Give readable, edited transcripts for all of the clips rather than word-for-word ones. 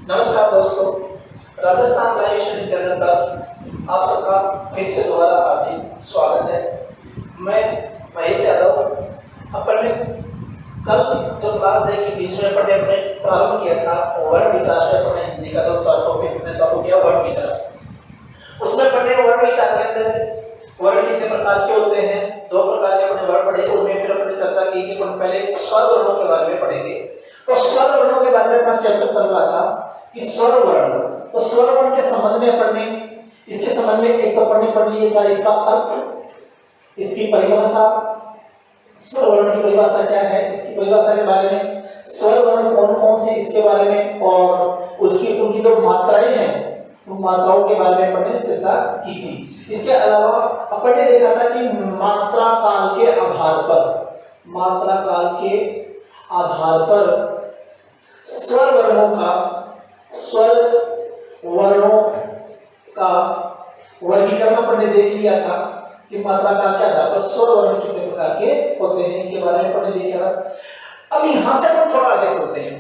नमस्कार दोस्तों, Rajasthan live study channel पर आप सबका फिर से दोबारा हार्दिक स्वागत है। मैं महेश यादव। अपन ने कल जो क्लास देखी थी इसमें अपन ने अपने प्रारंभ किया था वर्ण विचार से। अपने हिंदी का जो टॉपिक में चालू किया वर्ण विचार। उसमें अपन ने वर्ण विचार के अंदर वर्ण कितने प्रकार के होते हैं, दो प्रकार के अपने वर्ण पढ़े। उनमें फिर अपने चर्चा की कि अपन पहले स्वर वर्णों के बारे में पढ़ेंगे। तो स्वर वर्णों के बारे में अपना चैप्टर चल रहा था कि स्वर वर्ण। तो स्वर वर्ण के संबंध में अपन ने इसके संबंध में एक तो अपन ने पढ़ लिया था इसका अर्थ, इसकी परिभाषा, स्वर वर्ण की परिभाषा क्या है, इसकी परिभाषा के बारे में, स्वर वर्ण कौन कौन से इसके बारे में, और उनकी जो मात्राएं हैं उन मात्राओं के बारे में अपन ने चर्चा की थी। इसके अलावा अपन ने देखा था कि मात्रा काल के आधार पर स्वर वर्णों का वर्गीकरण अपन ने देख लिया था कि मात्रा काल के आधार पर स्वर वर्ण कितने प्रकार के होते हैं, इनके बारे में अपन ने देखा। अब यहाँ से अपन थोड़ा आगे चलते हैं।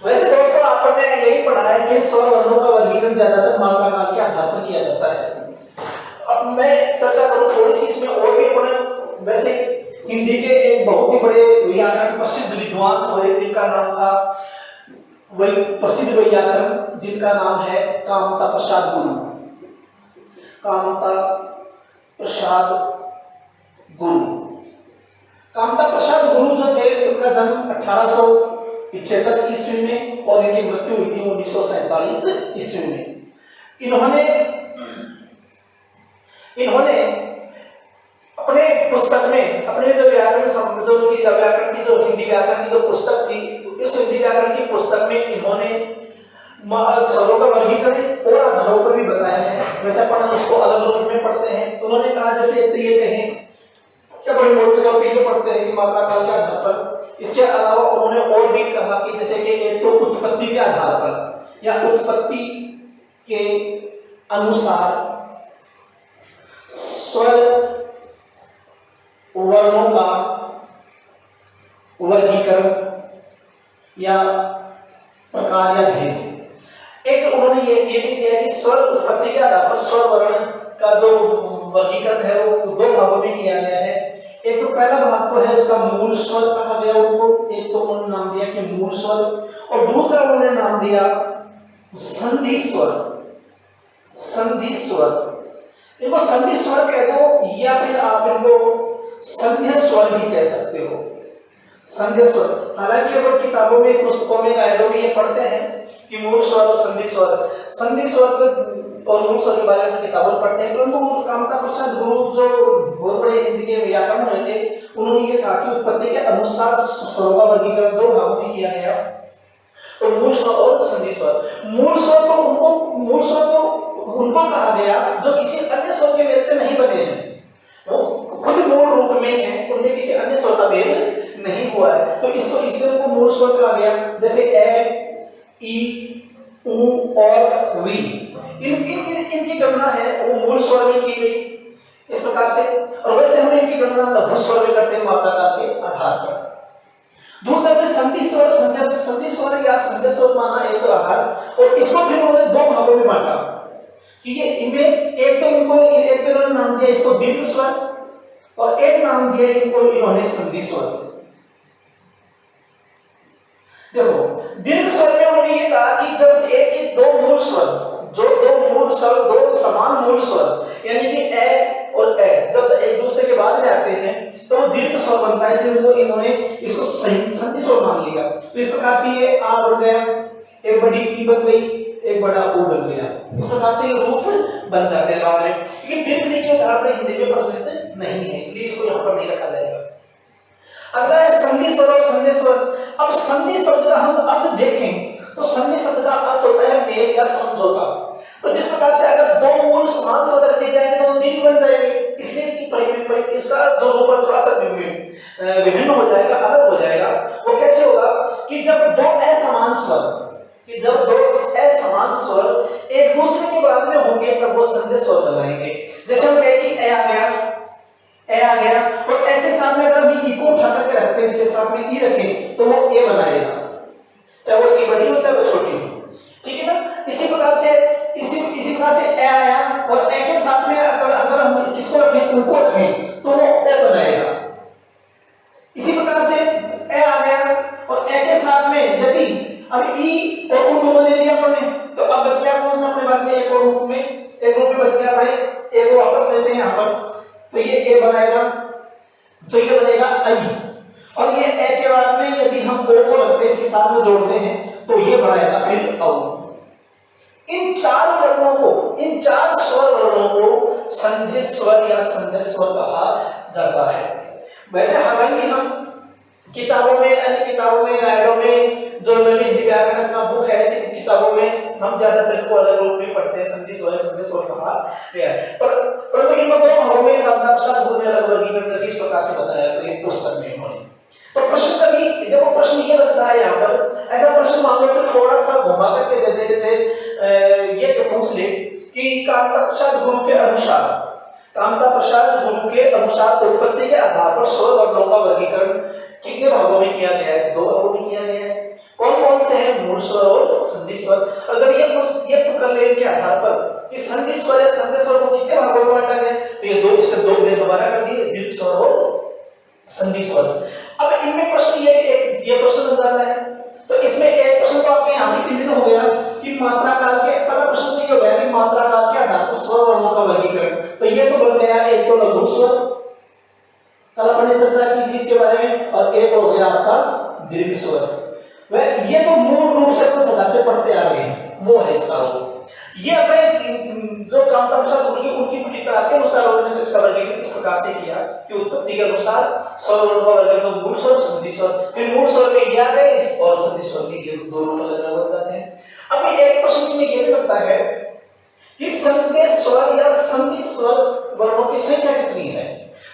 वैसे दोस्तों आपने यही पढ़ा है कि स्वर वर्णों का वर्गीकरण ज्यादातर मात्रा काल के आधार पर किया जाता है। अब मैं चर्चा करूं थोड़ी सी इसमें और भी अपने। वैसे हिंदी के एक बहुत ही बड़े व्याकरण प्रसिद्ध विद्वान हुए जिनका नाम था, वही प्रसिद्ध व्याकरण जिनका नाम है कामता प्रसाद गुरु। कामता प्रसाद गुरु जो थे उनका जन्म 1875 ईस्वी में और इनकी मृत्यु हुई थी 1947 ईस्वी में। इन्होंने अपने पुस्तक में अपने जो व्याकरण की जो हिंदी व्याकरण की जो पुस्तक थी, इस हिंदी व्याकरण की पुस्तक में इन्होंने स्वरों का वर्गीकरण और आधारों पर भी बताया है। वैसे अपन उसको अलग रूप में पढ़ते हैं। उन्होंने कहा जैसे तो ये कहें क्या बड़े मोटे तौर पर ये पढ़ते हैं कि मात्रा काल के आधार पर। इसके अलावा उन्होंने और भी कहा कि जैसे कि एक तो उत्पत्ति के आधार पर या उत्पत्ति के अनुसार स्वर वर्णों का वर्गीकरण या प्रकार या भेद। एक उन्होंने ये भी किया कि स्वर उत्पत्ति के आधार पर स्वर वर्ण का जो वर्गीकरण है वो दो भागों में किया गया है। एक तो पहला भाग तो है उसका मूल स्वर कहा गया उनको, एक तो उन्होंने नाम दिया कि मूल स्वर, और दूसरा उन्होंने नाम दिया संधि स्वर। इनको संधि स्वर कह दो या फिर आप इनको संध्या स्वर भी कह सकते हो। संध्या स्वर, हालांकि अगर किताबों में पुस्तकों में गाइडों में ये पढ़ते हैं कि मूल स्वर और संधि स्वर और मूल स्वर के बारे में किताबों में पढ़ते हैं, परंतु कामता प्रसाद गुरु जो बहुत बड़े हिंदी के व्याकरण में थे, उन्होंने ये कहा कि उत्पत्ति के अनुसार स्वरों का वर्गीकरण दो भागों में किया गया, तो मूल स्वर और संधि स्वर। मूल स्वर तो उनको कहा गया जो किसी अन्य स्वर के मेल से नहीं बने हैं, वो खुद मूल रूप में है, उनमें किसी अन्य स्वर का मेल नहीं हुआ है, तो इसको इसलिए उनको मूल स्वर कहा गया। जैसे ए, ई, उ और वी, इनकी गणना है वो मूल स्वर में की गई इस प्रकार से। और वैसे हम इनकी गणना लघु स्वर में करते हैं मात्रा काल के आधार पर। दूसरा में संधि स्वर या संध्या स्वर माना एक आधार, और इसको फिर उन्होंने दो भागों में बांटा कि ये इनमें एक तो इन्होंने नाम दिया इसको दीर्घ स्वर, और एक नाम दिया इन्होंने संधि स्वर। देखो दीर्घ स्वर में उन्होंने ये कहा कि जब एक के दो मूल स्वर, दो समान मूल स्वर यानी कि ए और ए जब एक दूसरे के बाद में आते हैं तो वो दीर्घ स्वर बनता है, इसलिए इन्होंने इसको संधि स्वर मान लिया। तो इस प्रकार से ये आ बन गया, एक बड़ी ई बन गई, एक बड़ा उ बन गया। इस प्रकार से ये रूप बन जाते हैं बाद में, क्योंकि दीर्घ के आधार पर हिंदी में प्रचलित नहीं है, इसलिए इसको यहाँ पर नहीं रखा जाएगा। अगला है संधि स्वर और संध्या स्वर। अब संधि शब्द का हम अर्थ देखें तो संधि शब्द का अर्थ होता है मेल या समझौता। तो जिस प्रकार से अगर दो मूल समान शब्द रख दिए जाएंगे तो दीर्घ बन जाएंगे, इसलिए इसका जो रूप थोड़ा सा विभिन्न हो जाएगा, अलग हो जाएगा। वो कैसे होगा कि जब दो असमान स्वर एक दूसरे के बाद में होंगे तब वो संध्या स्वर बनाएंगे। जैसे हम कहें कि ए आ गया और ए के साथ में अगर हम ई को उठा करके रखते हैं, इसके साथ में ई रखें तो वो ए बनाएगा, चाहे वो ई बड़ी हो चाहे वो छोटी हो। ऊ को रखें तो वो ए बनाएगा। इसी प्रकार से ए आ गया और ए के साथ में यदि अब ई और ऊ दोनों ले लिया हमने, तो अब बच गया कौन सा अपने पास में, एक और रूप में, एक रूप में बच गया भाई, ए को वापस लेते हैं यहाँ पर, तो ये ए बनाएगा, तो ये बनेगा आई। और ये ए के बाद में यदि हम ओ को रखते हैं, इसके साथ में जोड़ते हैं, तो ये बनाएगा फिर औ। इन चार वर्णों को, इन चार स्वर वर्णों को संधि स्वर या संध्या स्वर कहा जाता है। वैसे हालांकि हम किताबों में, अन्य किताबों में, गाइडों में, जो नवी हिंदी व्याकरण रचना बुक है, ऐसी किताबों में हम ज्यादातर को अलग रूप में पढ़ते हैं, संधि स्वर, संध्या स्वर कहा गया है। परंतु इन दो भागों में कामनाप्रसाद गुरु ने अलग वर्गीकरण करके इस प्रकार से बताया है पुस्तक में इन्होंने। तो प्रश्न कभी देखो, प्रश्न ये बनता है यहाँ पर, ऐसा प्रश्न मान लो कि थोड़ा सा घुमा करके दे दे, जैसे ये तो पूछ ले कि कामनाप्रसाद गुरु के अनुसार, कामनाप्रसाद गुरु के अनुसार उत्पत्ति के आधार पर स्वर वर्णों का वर्गीकरण कितने भागों में किया गया है? 2 भागों में किया गया है। कौन कौन से हैं? मूल स्वर और संधि स्वर। अगर ये पकड़ ले के आधार पर कि संधि स्वर या संध्या स्वर को कितने भागों में बांटा गया, तो ये दो, इसके 2 में दोबारा कर दिए, द्वितीय स्वर और संधि स्वर। अब इनमें प्रश्न ये ये प्रश्न बन जाता है, तो इसमें एक प्रश्न तो आपके यहाँ भी क्लियर हो गया कि मात्रा काल के, पहला प्रश्न तो ये हो गया कि मात्रा काल के आधार पर स्वर वर्णों का वर्गीकरण, तो ये तो बन गया, एक तो लघु स्वर, कल अपन ने चर्चा की थी इसके बारे में, और एक हो गया आपका दीर्घ स्वर। वह ये तो मूल रूप से अपन सदा से पढ़ते आ रहे हैं, वो है इसका रूप। ये अपने जो कामनाप्रसाद गुरु की उनकी किताब के अनुसार उन्होंने इसका वर्गीकरण इस प्रकार से किया कि उत्पत्ति के अनुसार स्वर वर्णों का वर्गीकरण मूल स्वर, संधि स्वर, फिर मूल स्वर में या गए और संधि स्वर में ये 2 रूप अलग अलग बन जाते हैं। अब एक प्रश्न इसमें ये भी बनता है कि संध्या स्वर या संधि स्वर वर्णों की संख्या कितनी है?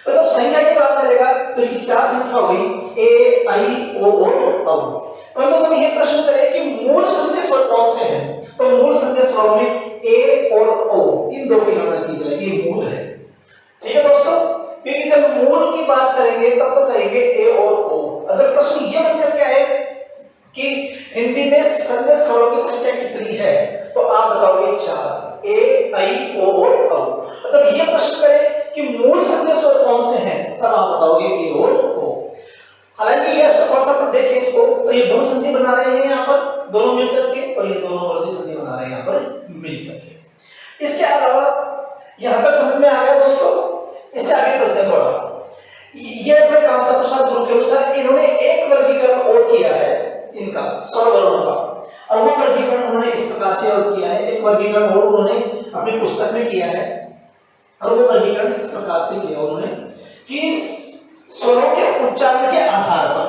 तो जब संख्या की बात करेगा तो इनकी 4 संख्या हुई, ए, आई, ओ और औ। परंतु जब ये प्रश्न करे कि मूल संध्या स्वर कौन से हैं, तो मूल संध्या स्वरों में ए और ओ, इन 2 की गणना की जाएगी, ये मूल है। ठीक है दोस्तों, क्योंकि जब मूल की बात करेंगे तब तो कहेंगे ए और ओ। जब प्रश्न ये बनकर क्या है कि हिंदी में संध्या स्वरों की संख्या कितनी है, तो आप बताओगे 4, ए, आई, ओ और औ। जब ये प्रश्न करे कि मूल संध्या स्वर कौन से हैं, तब आप बताओगे ए और ओ। हालांकि ये थोड़ा सा अपन देखें इसको, तो ये दोनों संधि बना रहे हैं यहाँ पर दोनों मिलकर के, और ये दोनों वर्दी संधि बना रहे हैं यहाँ पर मिलकर के। इसके अलावा यहाँ पर समझ में आ गया दोस्तों, इससे आगे चलते हैं थोड़ा। ये अपने कामनाप्रसाद गुरु के अनुसार इन्होंने एक वर्गीकरण और किया है इनका स्वर वर्णों का, और वो वर्गीकरण उन्होंने इस प्रकार से और किया है, एक वर्गीकरण और उन्होंने अपनी पुस्तक में किया है, और वो वर्गीकरण इस प्रकार से किया उन्होंने कि स्वरों के उच्चारण के आधार पर,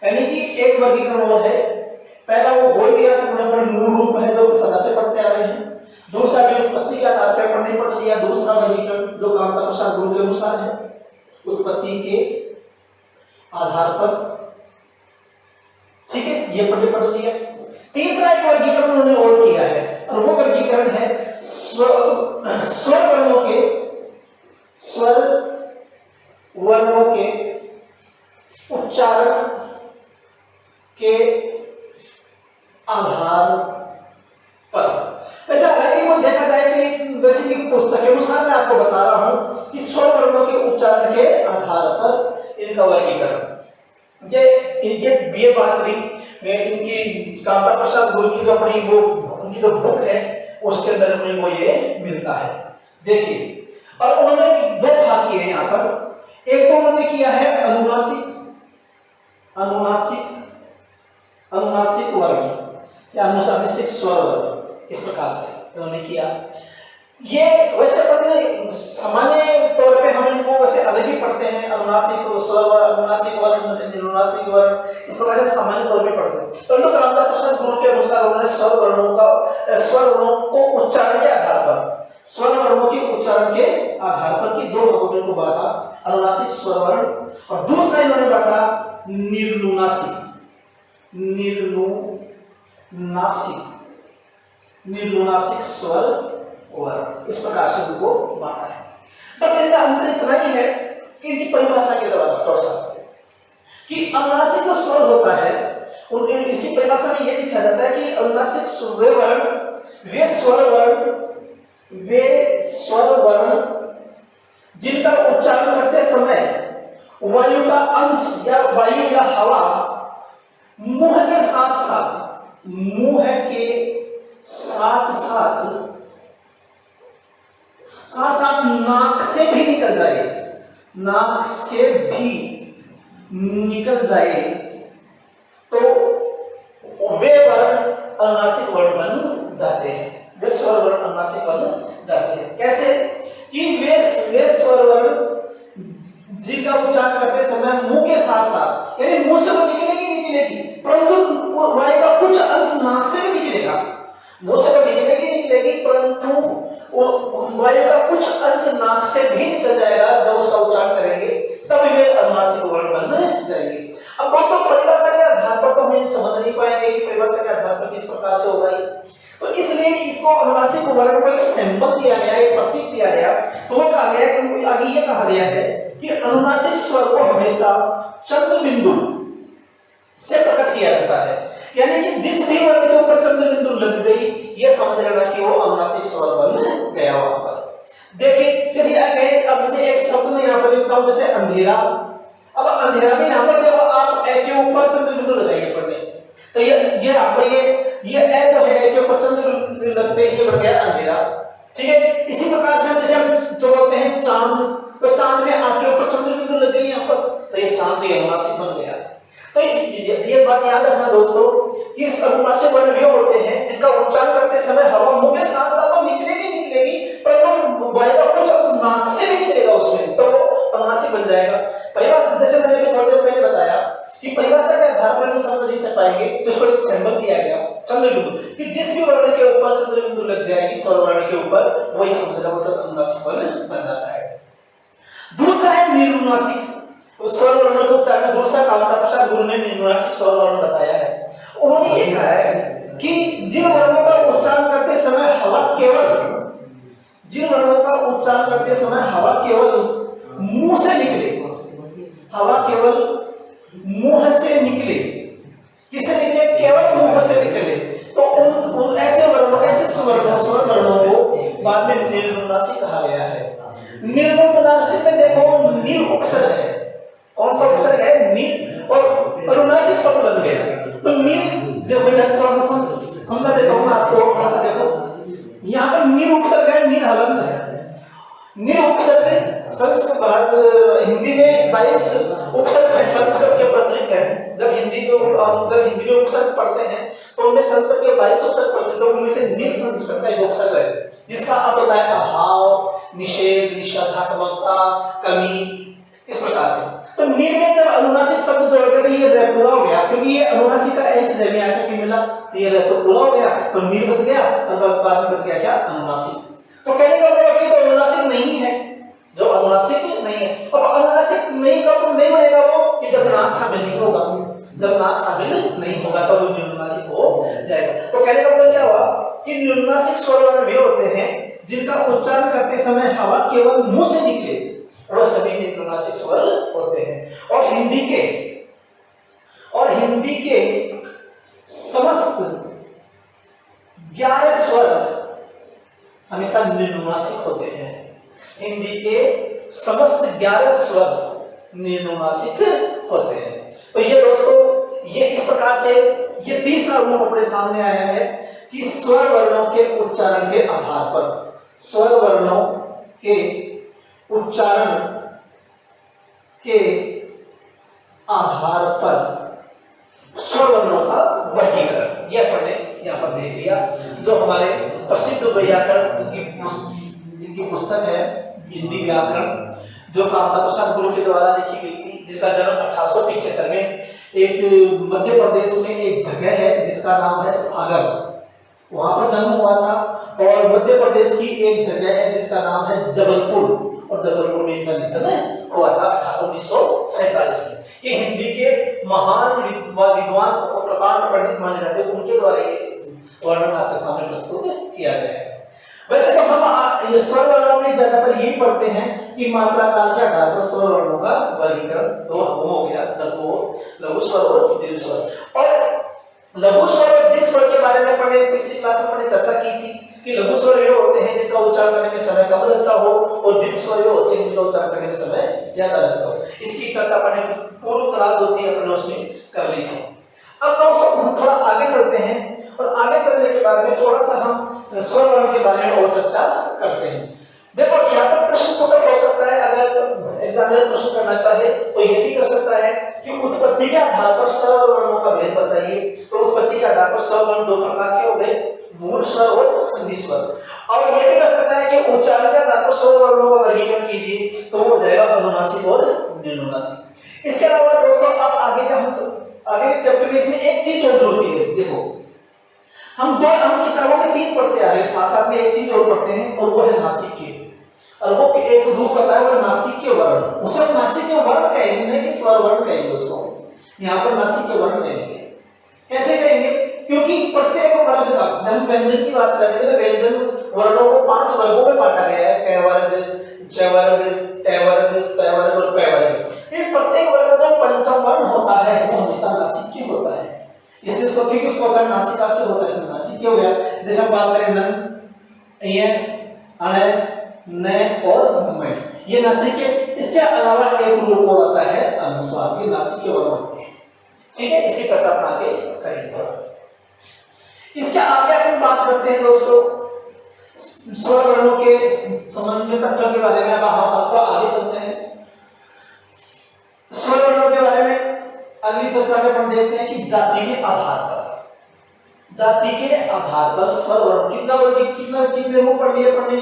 यानी कि एक वर्गीकरण वो है, पहला वो हो गया था अपने मूल रूप है जो सदा से पढ़ते आ रहे हैं, दूसरा भी उत्पत्ति के आधार पर पढ़ने पढ़ लिया, दूसरा वर्गीकरण जो कामनाप्रसाद गुरु के अनुसार है उत्पत्ति के आधार पर, ठीक है, ये पढ़ने पढ़ लिया। तीसरा एक वर्गीकरण उन्होंने और किया है, और वो वर्गीकरण है स्वर वर्णों के उच्चारण के आधार पर। वैसे हालांकि वो देखा जाए कि वैसे की पुस्तक के अनुसार मैं आपको बता रहा हूं कि स्वर वर्णों के उच्चारण के आधार पर इनका वर्गीकरण, ये बात भी इनकी कामनाप्रसाद गुरु की जो अपनी वो उनकी जो बुक है उसके अंदर में वो ये मिलता है। देखिए, और उन्होंने 2 भाग किए हैं यहाँ पर। एक तो उन्होंने किया है अनुनासिक वर्ग या अनुनासिक स्वर वर्ग, इस प्रकार से उन्होंने किया। ये वैसे पढ़ने सामान्य तौर पे हम इनको वैसे अलग ही पढ़ते हैं, अनुनासिक स्वर वर्ग, अनुनासिक वर्ग, अनुनासिक वर्ग, इस प्रकार से सामान्य तौर पे पढ़ते हैं। परंतु कामनाप्रसाद गुरु के अनुसार उन्होंने स्वर वर्णों को उच्चारण के आधार पर, स्वर वर्णों के उच्चारण के आधार पर की 2 भागों में बांटा, अनुनासिक स्वर वर्ण, और दूसरा इन्होंने बांटा निर्नुनासिक स्वर वर्ग, इस प्रकार से उनको बांटा है। बस इनका अंतर इतना ही है कि इनकी परिभाषा के द्वारा थोड़ा सा कि अनुनासिक जो स्वर होता है इसकी परिभाषा में यह लिखा जाता है कि अनुनासिक स्वर वर्ण वे स्वर वर्ण जिनका उच्चारण करते समय वायु का अंश या वायु या हवा मुंह के साथ साथ नाक से भी निकल जाए तो वे वर्ण अनुनासिक वर्ण बन जाते हैं, वे स्वर वर्ण अनुनासिक बन जाते हैं। कैसे कि वे स्वर वर्ण जिनका उच्चारण करते समय मुंह के साथ यानी मुंह से वो निकलेगी, परंतु वायु का कुछ अंश नाक से भी निकलेगा। मुंह से वो निकलेगी परंतु वायु का कुछ अंश नाक से भी निकल जाएगा। जब उसका उच्चारण करेंगे तभी वे अनुनासिक वर्ण बन जाएंगे। अब दोस्तों परिभाषा के आधार पर तो हम समझ नहीं पाएंगे कि परिभाषा के आधार पर किस प्रकार से होगा, तो इसलिए इसको अनुनासिक वर्ण को एक सैंपल दिया गया, एक प्रतीक दिया गया। तो वो कहा गया कि आगे ये कहा गया है कि अनुनासिक स्वर को हमेशा चंद्र बिंदु से प्रकट किया जाता है, यानी कि जिस भी वर्ण के ऊपर चंद्र बिंदु लग गई ये समझ लेना कि वो अनुनासिक स्वर बन गया वहां पर। देखिए जैसे एक शब्द में यहाँ पर लिखता हूं जैसे अंधेरा। अब अंधेरा में यहाँ पर जब आप ए के ऊपर चंद्र बिंदु लगाइए पढ़ने, तो ये यहाँ पर ये ए जो है के ऊपर चंद्र बिंदु लगते ही बन गया अंधेरा। ठीक है, इसी प्रकार से हम जैसे हम जो बोलते हैं चांद, तो चांद में आग के ऊपर चंद्र बिंदु लग गई यहाँ पर, तो ये चांद ये अनुनासिक बन गया। तो ये बात याद रखना दोस्तों कि इस अनुनासिक वर्ण वे होते हैं जिनका उच्चारण करते समय हवा मुंह के साथ साथ तो निकलेगी, परंतु वायु का कुछ अंश नाक से भी निकलेगा उसमें, तो वो अनुनासिक बन जाएगा। परिभाषा जैसे मैंने थोड़ी देर पहले बताया कि परिभाषा के आधार पर समझ नहीं पाएंगे, तो इसको एक सिंबल दिया गया चंद्र बिंदु कि जिस भी वर्ण के ऊपर चंद्र बिंदु लग जाएगी स्वर वर्ण के ऊपर, वही समझना वो अनुनासिक वर्ण बन जाता है। दूसरा है निर्नुनासिक स्वर वर्ण को उच्चारण। दूसरा कामता प्रसाद गुरु ने निर्नुनासिक स्वर वर्ण बताया है। उन्होंने ये कहा है कि जिन वर्णों का उच्चारण करते समय हवा केवल मुंह से निकले, किससे निकले? केवल मुंह से निकले, तो उन ऐसे स्वर वर्णों को बाद में निर्नुनासिक कहा गया है। निर्नुनासिक में देखो नील उपसर्ग है, कौन सा उपसर्ग है? नील, और अनुनासिक शब्द बन गया। तो नील जब थोड़ा सा समझा देता हूं आपको, थोड़ा सा देखो यहाँ पर नील उपसर्ग है, नील हलंत है। नील उपसर्ग संस्कृत हिंदी में 22 उपसर्ग है, संस्कृत के प्रचलित है। जब हिंदी में उपसर्ग पढ़ते हैं तो उनमें संस्कृत के 22 उपसर्ग प्रचलित है, उनमें से नील संस्कृत का एक उपसर्ग है जिसका अर्थ होता है अभाव, निषेध, निषेधात्मकता, कमी, इस प्रकार से। तो नील में जब अनुनासिक शब्द जोड़ के तो ये रे पूरा हो गया, क्योंकि ये अनुनासिक का एस रे में आकर के मिला, तो ये रे तो पूरा हो गया, तो नील बच गया और बाद में बच गया क्या? अनुनासिक। तो कहने का मतलब कि तो अनुनासिक नहीं है, जो अनुनासिक नहीं है। अब अनुनासिक नहीं कब नहीं बनेगा वो? कि जब नाक शामिल नहीं होगा, जब नाक शामिल नहीं होगा तब वो निर्नुनासिक हो जाएगा। तो कहने का मतलब क्या हुआ कि निर्नुनासिक स्वर वर्ण वे होते हैं जिनका उच्चारण करते समय हवा केवल मुंह से निकले, वो सभी निर्नुनासिक स्वर होते हैं। और हिंदी के समस्त 11 स्वर हमेशा निर्नुनासिक होते हैं। हिंदी के समस्त 11 स्वर निर्नुनासिक होते हैं। तो ये दोस्तों ये इस प्रकार से ये तीसरा रूप अपने सामने आया है कि स्वर वर्णों के उच्चारण के आधार पर, स्वर वर्णों के उच्चारण के आधार पर स्वर वर्णों का वर्गीकरण यह अपने यहाँ पर देख लिया। जो हमारे प्रसिद्ध व्याकरण जिनकी पुस्तक है हिंदी व्याकरण, जो कामता प्रसाद गुरु के द्वारा लिखी गई थी, जिसका जन्म 1875 में एक मध्य प्रदेश में एक जगह है जिसका नाम है सागर, वहां पर जन्म हुआ था। और मध्य प्रदेश की एक जगह है जिसका नाम है जबलपुर, और जबलपुर में इनका निधन हुआ था 1947 में। ये हिंदी के महान विद्वान और प्रकांड पंडित माने जाते हैं, उनके द्वारा ये वर्णन आपके सामने प्रस्तुत किया गया है। वैसे तो हम स्वर वर्णों में ज्यादातर यही पढ़ते हैं कि मात्रा काल के आधार पर स्वर वर्णों का वर्गीकरण दो हो गया, लघु स्वर और दीर्घ स्वर। और लघु स्वर और दीर्घ स्वर के बारे में पिछली क्लास में चर्चा की थी कि लघु स्वर वे होते हैं जिनका उच्चारण करने में समय कम लगता हो और दीर्घ स्वर वे होते हैं जिनका उच्चारण करने में समय ज्यादा लगता हो। इसकी चर्चा अपने पूर्व क्लास जो थी अपने उसमें कर ली थी। अब दोस्तों हम थोड़ा आगे चलते हैं और आगे चलने के बाद में थोड़ा सा हम स्वर वर्ण के बारे में और चर्चा करते हैं। देखो यहाँ पर प्रश्न तो हो सकता है, अगर एग्जामिनर प्रश्न करना चाहे तो ये भी कर सकता है कि उत्पत्ति के आधार पर स्वर वर्णों का भेद बताइए। तो उत्पत्ति के आधार पर स्वर वर्ण दो प्रकार के हो गए, मूल स्वर और संधि स्वर। और ये भी कर सकता है कि उच्चारण के आधार पर स्वर वर्णों का वर्गीकरण कीजिए, तो वो हो जाएगा अनुनासिक और निम्नानुनासिक। इसके अलावा दोस्तों अब आगे का हम आगे के चैप्टर में इसमें एक चीज और होती है। देखो हम किताबों में 3 पढ़ते आ रहे हैं, साथ साथ में एक चीज और पढ़ते हैं और वो है नासिक्य। और वो एक रूप होता है वो नासिक्य वर्ण। उसे नासिक्य वर्ण कहेंगे, नहीं कि स्वर वर्ण कहेंगे उसको। यहाँ पर नासिक्य वर्ण कहेंगे। कैसे कहेंगे? क्योंकि प्रत्येक वर्ग का, हम व्यंजन की बात कर रहे हैं तो व्यंजन वर्णों को 5 वर्गों में बांटा गया है, क वर्ग, च वर्ग, ट वर्ग, त वर्ग और प वर्ग। इन प्रत्येक वर्ग का जो पंचम वर्ण होता है वो हमेशा नासिक्य होता है। इसलिए उसको क्योंकि उसका उच्चारण नासिका से होता है, इसलिए नासिक्य हो गया। जैसे हम बात करें नन, य, अण, न और म, ये नासिक्य। इसके अलावा एक रूप और आता है अनुस्वार, ये नासिक्य वर्ण होते हैं। ठीक है, इसकी चर्चा अपना आगे करेंगे। इसके आगे अपन बात करते हैं दोस्तों स्वर वर्णों के संबंध में तथ्यों के बारे में। अब हम थोड़ा आगे चलते हैं स्वर वर्णों के बारे में। अगली चर्चा में अपन देखते हैं कि जाति के आधार पर स्वर वर्ण कितने रूप पढ़ लिए पढ़ने,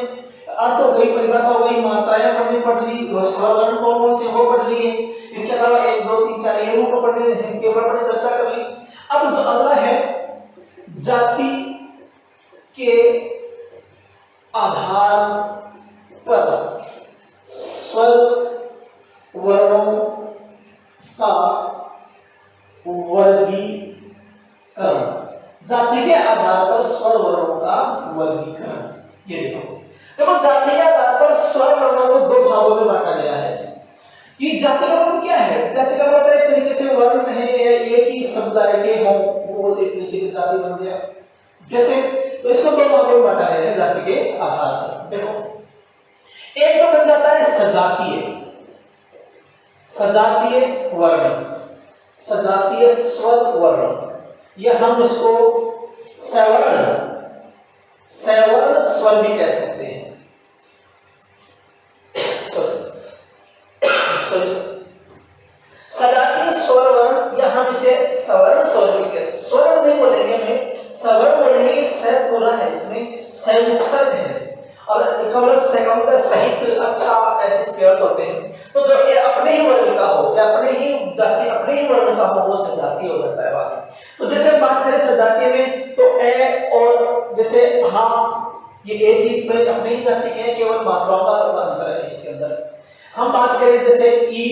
अर्थ हो गई, परिभाषा हो गई, मात्राएं पढ़नी पड़ रही, स्वर वर्ण कौन से वो पढ़ लिए। इसके अलावा 1 2 3 4 ये रूप पढ़ने के ऊपर अपने चर्चा कर ली। अब जो अगला है जाति के आधार पर स्वर वर्णों का वर्गीकरण। जाति के आधार पर स्वर वर्णों का वर्गीकरण, ये देखो जाति के आधार पर स्वर वर्णों को 2 भागों में बांटा गया है। कि जाति का मतलब क्या है? जाति का मतलब एक तरीके से वर्ण कहें या एक ही समुदाय के हों, वो एक तरीके से जाति बन गया। जैसे तो इसको 2 भागों में बांटा गया है जाति के आधार पर। देखो एक तो बन जाता है सजातीय वर्ण, सजातीय स्वर वर्ण, या हम इसको सवर्ण स्वर भी कह सकते हैं। सजातीय स्वर वर्ण या हम इसे सवर्ण स्वर भी कह, स्वर्ण नहीं बोलेंगे, हमें सवर्ण बोलेंगे कि स पूरा है, इसमें संयुक्त है और केवल सेकंड सहित अच्छा ऐसे इसके अर्थ होते हैं। तो जो ये अपने ही वर्ग का हो या अपने ही जाति अपने ही वर्ण का हो वो सजातीय हो जाता है बात। तो जैसे बात करें सजातीय में तो ए और जैसे हाँ ये एक ही अपने ही जाति के हैं, केवल मात्राओं का अंतर है इसके अंदर। हम बात करें जैसे ई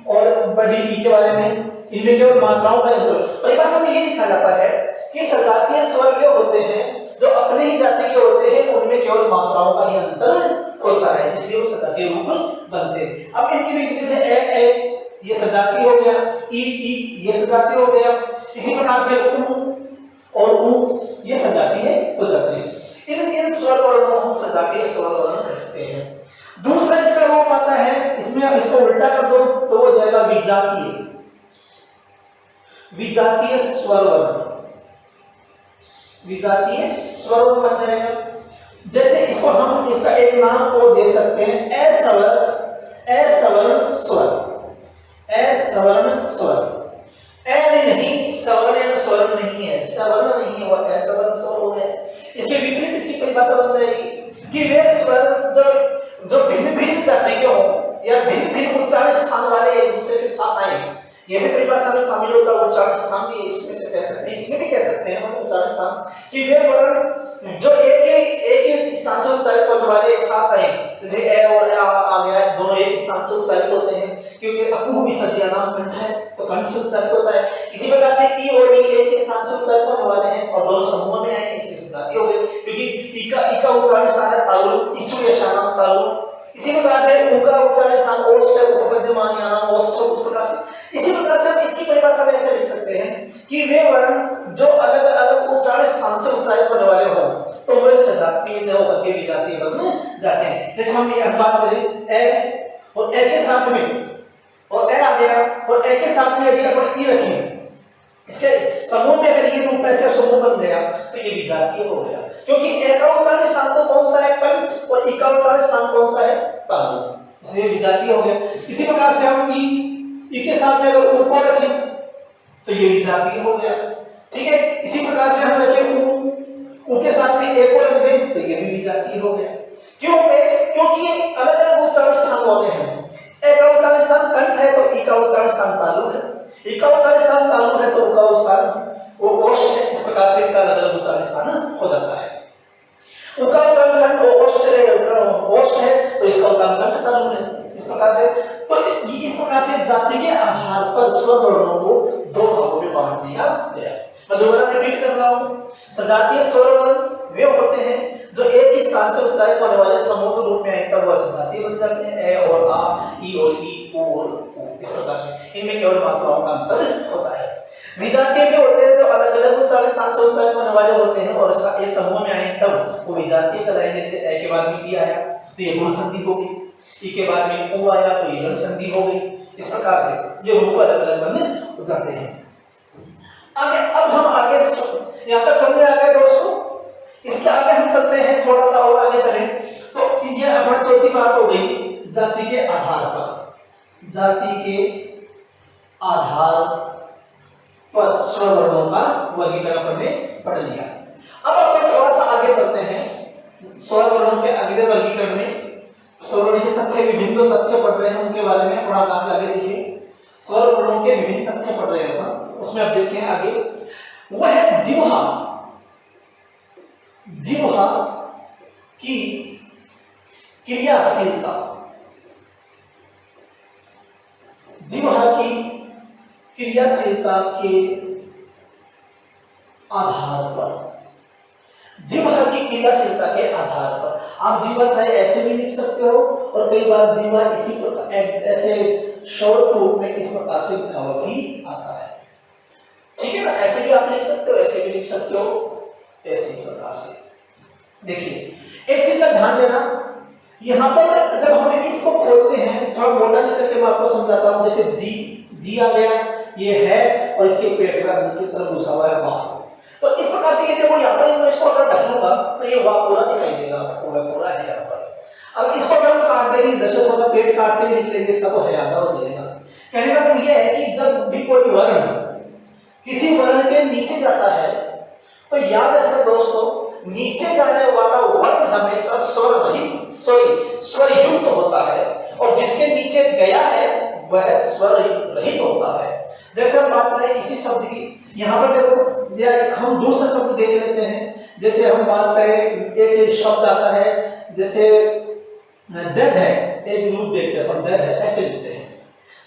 और बड़ी ई के बारे में, इनमें केवल मात्राओं का अंतर। परिभाषा में ये लिखा जाता है कि सजातीय स्वर वे होते हैं जो अपने ही जाति के होते हैं, उनमें केवल मात्राओं का ही अंतर होता है, इसलिए वो सजातीय रूप बनते हैं। अब इनके बीच में से ए ये सजातीय हो गया, ई ये सजातीय हो गया, इसी प्रकार से उ और उ ये सजातीय हो जाते हैं। इन स्वर वर्णों को हम सजातीय स्वर वर्ण कहते हैं। दूसरा इसका रूप आता है, इसमें अब इसको उल्टा कर दो तो हो जाएगा विजातीय स्वर वर्ण, विजातीय स्वर वर्ण बन जाएगा। जैसे इसको हम इसका एक नाम और दे सकते हैं असवर्ण स्वर। नहीं सवर्ण स्वर्ण नहीं है, सवर्ण नहीं है, वो असवर्ण स्वर हो गया। इसके विपरीत इसकी परिभाषा बन जाएगी कि वे स्वर जो भिन्न भिन्न जाति के हों या भिन्न भिन्न उच्चारण स्थान वाले एक दूसरे के साथ आए, ये भी परिभाषा में शामिल होता है। उच्चारण स्थान भी इसमें से कह सकते हैं, इसमें भी कह सकते हैं हम उच्चारण स्थान कि वे वर्ण जो एक ही स्थान से उच्चारित होने वाले एक साथ आए, जैसे ए और आ गया, दोनों एक स्थान से उच्चारित होते हैं क्योंकि अकू भी सजिया नाम कंठ है तो कंठ से उच्चारित होता है। इसी प्रकार से ई और डी एक स्थान से उच्चारित होने वाले हैं और दोनों समूह में आए, इसलिए सजातीय हो गए क्योंकि ई का उच्चारण स्थान है तालु, इचु या शानाम तालु। इसी प्रकार से उ का उच्चारण स्थान ओष्ठ है, उपपद्यमान यानाम ओष्ठ। उस प्रकार से इसी प्रकार से हम इसकी परिभाषा में ऐसे लिख सकते हैं कि वे वर्ण जो अलग अलग उच्चारण स्थान से उच्चारित होने वाले हो तो वे सजातीय ये विजातीय वर्ग में जाते हैं। जैसे हम ये बात करें ए और ए के साथ में, और ए आ गया और ए के साथ में यदि अपन ई रखें, इसके समूह में अगर ये रूप ऐसे समूह बन गया तो ये विजातीय हो गया, क्योंकि ए का उच्चारण स्थान तो कौन सा है, कंठ, और ई का उच्चारण स्थान कौन सा है, तालु, इसलिए विजातीय हो गया। इसी प्रकार से हम ई के साथ में अगर ऊ को रखें तो ये विजातीय हो गया, ठीक है। इसी प्रकार से हम रखें ऊ के साथ में ए को रख दें तो ये भी विजातीय हो गया। क्यों? क्योंकि ये अलग अलग उच्चारण स्थान वाले हैं। ए का उच्चारण स्थान कंठ है तो ई का उच्चारण स्थान तालु है, ई का उच्चारण स्थान तालु है तो ऊ का उच्चारण वो ओष्ठ है। इस प्रकार से इनका अलग अलग उच्चारण स्थान हो जाता है। ऊ का उच्चारण कंठ ओष्ठ है तो इसका उच्चारण कंठ तालु है। इस प्रकार से तो इस प्रकार से जाति के आधार पर स्वर वर्णों को दो भागों में बांट दिया गया। मैं दोबारा रिपीट कर रहा हूँ, सजातीय स्वर वर्ण वे होते हैं जो एक ही स्थान से उच्चारित होने वाले समूह के रूप में आए तब वह सजातीय बन जाते हैं। ए और आ, ई और ई, ओ और ऊ, इस प्रकार से इनमें केवल मात्राओं का अंतर होता है। विजातीय वे होते हैं जो अलग अलग उच्चारण स्थान से उच्चारित होने वाले होते हैं और एक समूह में आए तब वो विजातीय कहलाएंगे। जैसे ए के बाद में ई आया तो ये गुण संधि होगी, ई के बाद में ऊ आया तो ये ऋण संधि हो गई। इस प्रकार से ये रूप अलग अलग बन जाते हैं। आगे अब हम आगे यहाँ तक समझ आ गए दोस्तों। इसके आगे हम चलते हैं, थोड़ा सा और आगे चलें तो ये हमारी चौथी बात हो गई जाति के आधार पर। जाति के आधार पर स्वर वर्णों का वर्गीकरण हमने पढ़ लिया। अब अपन थोड़ा सा आगे चलते हैं स्वर वर्णों के अगले वर्गीकरण में। स्वर वर्ण के तथ्य, विभिन्न जो तथ्य पढ़ रहे हैं उनके बारे में थोड़ा आगे देखिए। स्वर वर्णों के विभिन्न तथ्य पढ़ रहे हैं उसमें अब देखते हैं आगे, वह है जिह्वा। जिह्वा की क्रियाशीलता, जिह्वा की क्रियाशीलता के आधार पर, जिह्वा की क्रियाशीलता के आधार पर आप जीवा चाहे ऐसे भी लिख सकते हो और कई बार जीवा इसी प्रकार ऐसे शॉर्ट रूप में इस प्रकार से लिखा हुआ भी आता है, ठीक है ना। ऐसे भी आप लिख सकते हो, ऐसे भी लिख सकते हो, ऐसे इस प्रकार से। देखिए एक चीज का ध्यान देना, यहाँ पर जब हम इसको खोलते हैं, थोड़ा मोटा लिख करके मैं आपको समझाता हूँ। जैसे जी आ गया, ये है और इसके पेट में अंदर की तरफ घुसा हुआ है वाह। तो इस प्रकार से ये देखो यहाँ पर मैं इसको अगर ढक लूंगा तो ये वाह पूरा दिखाई देगा, पूरा है यहाँ पर। अब इसको अगर हम काट देंगे, दर्शक थोड़ा सा पेट काटते हुए निकलेंगे, इसका तो है आधा हो जाएगा। कहने का मतलब ये है कि जब भी कोई वर्ण किसी वर्ण के नीचे जाता है तो याद रखना दोस्तों, नीचे जाने वाला वर्ण हमेशा स्वर युक्त होता है और जिसके नीचे गया है वह स्वर रहित होता है। जैसे हम बात करें इसी शब्द की, यहाँ पर देखो या हम दूसरा शब्द देख लेते हैं। जैसे हम बात करें एक शब्द आता है जैसे डेथ है, एक रूप देखते हैं अपन डेथ है ऐसे लिखते हैं,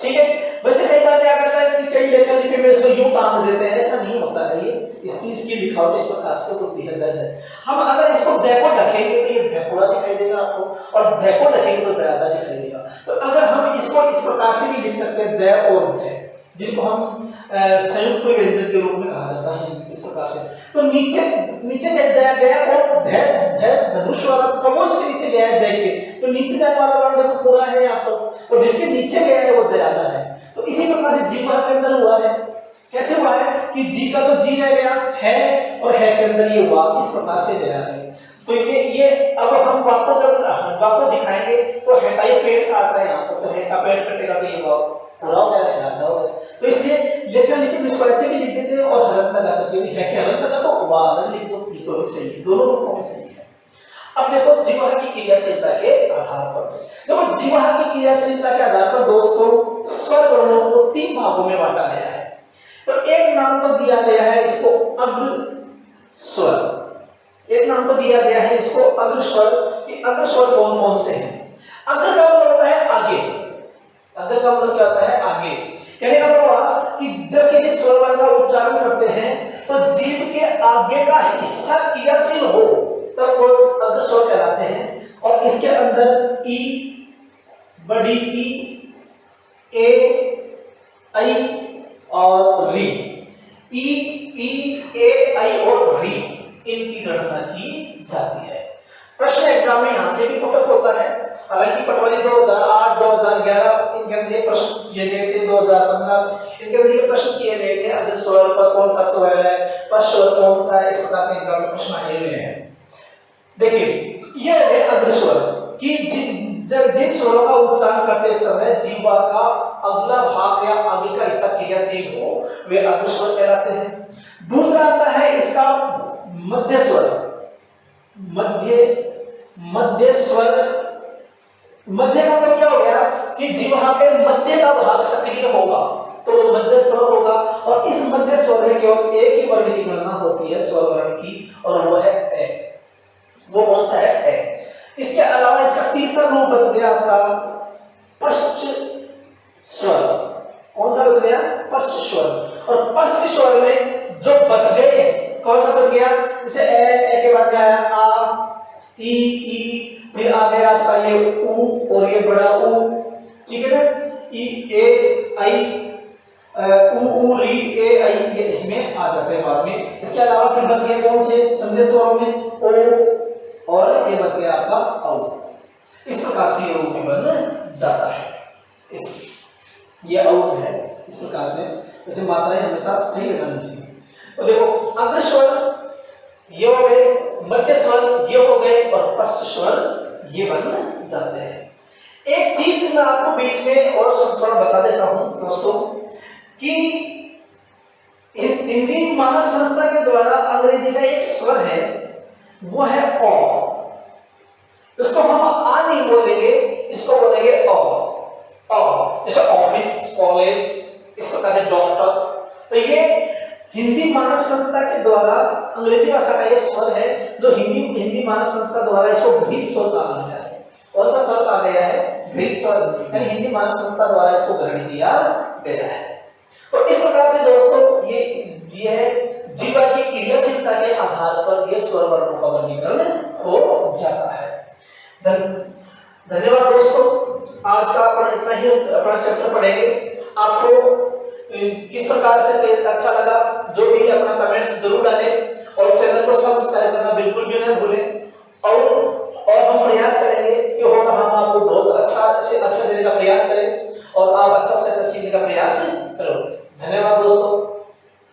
ठीक है। वैसे कई बार क्या करता है कि कई लेखा लिपि में इसको यूं टांग देते हैं, ऐसा नहीं होता है। ये इसकी लिखावट इस प्रकार से होती है डेथ है। हम अगर इसको देखो ढकेंगे तो ये भेपूरा दिखाई देगा आपको, और देखो ढकेंगे तो दयादा दिखाई देगा। तो अगर हम इसको इस प्रकार से भी लिख सकते हैं दय और दय, जिनको हम संयुक्त व्यंजन के रूप में कहा जाता है इस प्रकार से। तो नीचे गया और धनुष वाला कमोश के नीचे गया है दय के, तो नीचे जाने वाला वर्ण देखो पूरा है यहाँ पर, और जिसके नीचे गया है वो दयादा है। तो इसी प्रकार से जिह्वा के अंदर हुआ है। कैसे हुआ है कि जी का तो जी रह गया है और है के अंदर ये हुआ, इस प्रकार से गया है। तो ये अब हम वाको जब वाको दिखाएंगे तो है का ये पेट काट रहा है यहाँ पर, तो है का पेट कटेगा तो ये पूरा हो गया, है हो गया। तो इसलिए लेखन लिपि में इसको ऐसे भी लिख देते हैं और हलंत लगा करके भी, है के हलंत लगा तो वाहन लिख दो, तो भी सही है, दोनों रूपों में सही है। अब देखो जिह्वा की क्रियाशीलता के आधार पर, देखो जिह्वा की क्रियाशीलता के आधार पर दोस्तों स्वर वर्णों को 3 भागों में बांटा गया है। तो एक नाम तो दिया गया है इसको अग्र स्वर, एक नाम तो दिया गया है इसको अग्र स्वर, कि अग्र स्वर कौन कौन से हैं। अग्र का मतलब होता है आगे, अग्र का मतलब क्या होता है आगे। कहने का मतलब कि जब किसी स्वर वर्ण का उच्चारण करते हैं तो जीभ के आगे का हिस्सा क्रियाशील हो तब वो अग्र स्वर कहलाते हैं। और इसके अंदर ई, बड़ी ई, ए, आई और री, ई, ए, आई और री, इनकी गणना की जाती है। प्रश्न एग्जाम में यहाँ से भी पुटअप होता है। हालांकि पटवारी 2008, 2011 इनके अंदर ये प्रश्न किए गए थे, 2015 इनके अंदर ये प्रश्न किए गए थे, अग्र स्वर पर कौन सा स्वर है, पश्च स्वर कौन सा है, इस प्रकार के एग्जाम में प्रश्न आए हुए हैं। देखिए यह है अग्र स्वर कि जिन स्वरों का उच्चारण करते समय जीवा का अगला भाग या आगे का हिस्सा क्रियाशील हो वे अग्र स्वर कहलाते हैं। दूसरा आता है इसका मध्य स्वर। मध्य स्वर, मध्य का मतलब क्या हो गया कि जीवा के मध्य का भाग सक्रिय होगा तो वो मध्य स्वर होगा। और इस मध्य स्वर में केवल एक ही वर्ण की गणना होती है स्वर वर्ण की, और वो है ए। वो कौन सा है? ए। इसके अलावा इसका तीसरा रूप बच गया आपका पश्च स्वर। कौन सा बच गया? पश्च स्वर। और पश्च स्वर में जो बच गए कौन सा बच गया? जैसे ए के बाद क्या है? आ, ई, फिर आ गया आपका ये उ और ये बड़ा उ, ठीक है ना? ई, ए, आई, उ, री, ए, आई, ये इसमें आ जाते हैं बाद में। इसके अलावा फिर बच गए कौन से? संधि स्वरों में ओ और ये बच गया आपका औ। इस प्रकार से ये रूप भी बन जाता है। ये औ है। इस प्रकार से जैसे मात्राएं हमेशा सही लगानी चाहिए। तो देखो अग्र स्वर ये हो गए, मध्य स्वर ये हो गए और पश्च स्वर ये बन जाते हैं। एक चीज मैं आपको बीच में और थोड़ा बता देता हूं दोस्तों कि हिंदी मानक संस्था के द्वारा अंग्रेजी का एक स्वर है, वो है अ। इसको हम आ नहीं बोलेंगे, इसको बोलेंगे अ। जैसे ऑफिस, कॉलेज, इस प्रकार से डॉक्टर। तो ये हिंदी मानक संस्था के द्वारा अंग्रेजी भाषा का ये स्वर है जो हिंदी मानक संस्था द्वारा इसको घृत स्वर कहा गया है। कौन सा स्वर कहा गया है? घृत स्वर। यानी हिंदी मानक संस्था द्वारा इसको ग्रहण किया गया है। तो इस प्रकार से दोस्तों ये है जीवा की क्रियाशीलता के आधार पर ये स्वर वर्णों का वर्गीकरण हो जाता है। धन्यवाद दोस्तों। आज का अपन इतना ही अपना चैप्टर पढ़ेंगे। आपको किस प्रकार से अच्छा लगा जो भी अपना कमेंट्स जरूर डालें और चैनल को सब्सक्राइब करना बिल्कुल